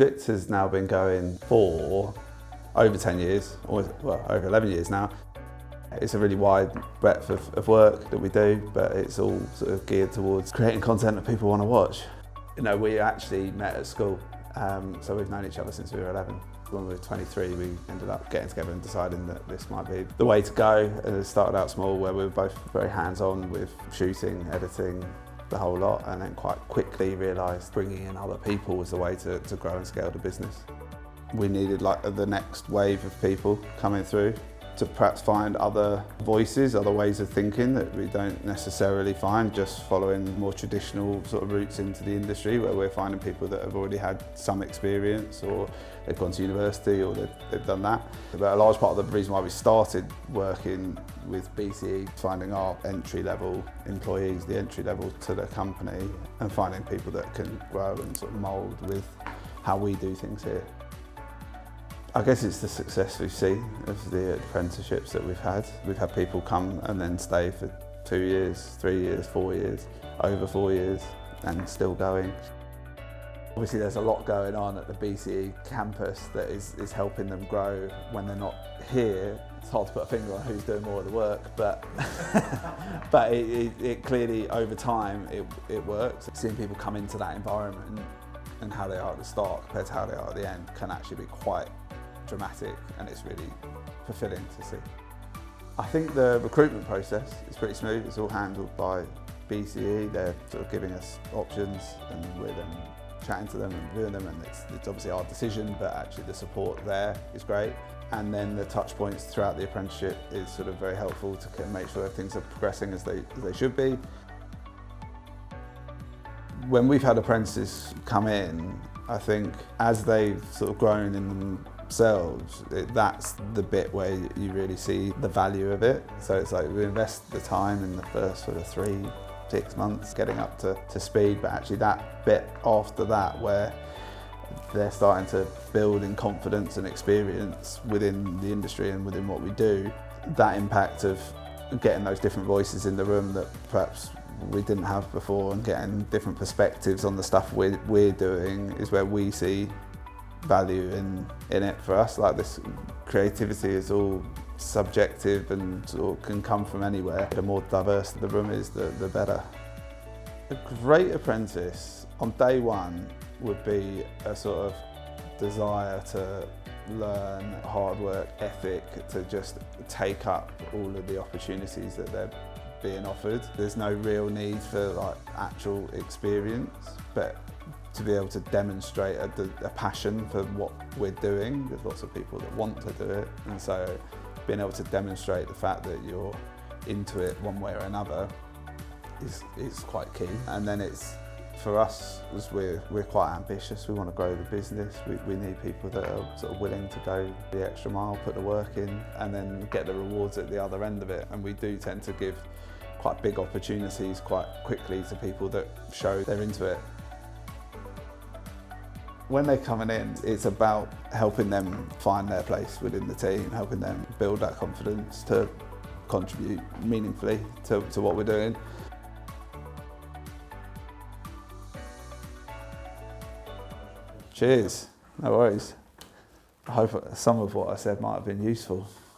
Objekt has now been going for over 10 years, or well, over 11 years now. It's a really wide breadth of work that we do, but it's all sort of geared towards creating content that people want to watch. You know, we actually met at school, so we've known each other since we were 11. When we were 23, we ended up getting together and deciding that this might be the way to go. And it started out small, where we were both very hands-on with shooting, editing, the whole lot, and then quite quickly realised bringing in other people was the way to grow and scale the business. We needed like the next wave of people coming through to perhaps find other voices, other ways of thinking that we don't necessarily find just following more traditional sort of routes into the industry, where we're finding people that have already had some experience, or they've gone to university, or they've done that. But a large part of the reason why we started working with BCE, finding our entry-level employees, the entry level to the company, and finding people that can grow and sort of mould with how we do things here. I guess it's the success we've seen of the apprenticeships that we've had. We've had people come and then stay for 2 years, 3 years, 4 years, over 4 years, and still going. Obviously there's a lot going on at the BCE campus that is helping them grow when they're not here. It's hard to put a finger on who's doing more of the work, but but it clearly over time it works. Seeing people come into that environment and how they are at the start compared to how they are at the end can actually be quite dramatic, and it's really fulfilling to see. I think the recruitment process is pretty smooth. It's all handled by BCE. They're sort of giving us options, and we're then chatting to them and reviewing them, and it's obviously our decision, but actually the support there is great. And then the touch points throughout the apprenticeship is sort of very helpful to make sure things are progressing as they should be. When we've had apprentices come in, I think as they've sort of grown in themselves, that's the bit where you really see the value of it. So it's like we invest the time in the first sort of 3-6 months getting up to speed, but actually that bit after that where they're starting to build in confidence and experience within the industry and within what we do, that impact of getting those different voices in the room that perhaps we didn't have before, and getting different perspectives on the stuff we're doing is where we see value in it for us. Like, this creativity is all subjective and sort of can come from anywhere. The more diverse the room is, the better. A great apprentice on day one would be a sort of desire to learn, hard work ethic, to just take up all of the opportunities that they're being offered. There's no real need for like actual experience, but to be able to demonstrate a passion for what we're doing. There's lots of people that want to do it, and so being able to demonstrate the fact that you're into it one way or another is quite key. And then it's, for us, as we're quite ambitious, we want to grow the business. We need people that are sort of willing to go the extra mile, put the work in, and then get the rewards at the other end of it. And we do tend to give quite big opportunities quite quickly to people that show they're into it. When they're coming in, it's about helping them find their place within the team, helping them build that confidence to contribute meaningfully to what we're doing. Cheers, no worries. I hope some of what I said might have been useful.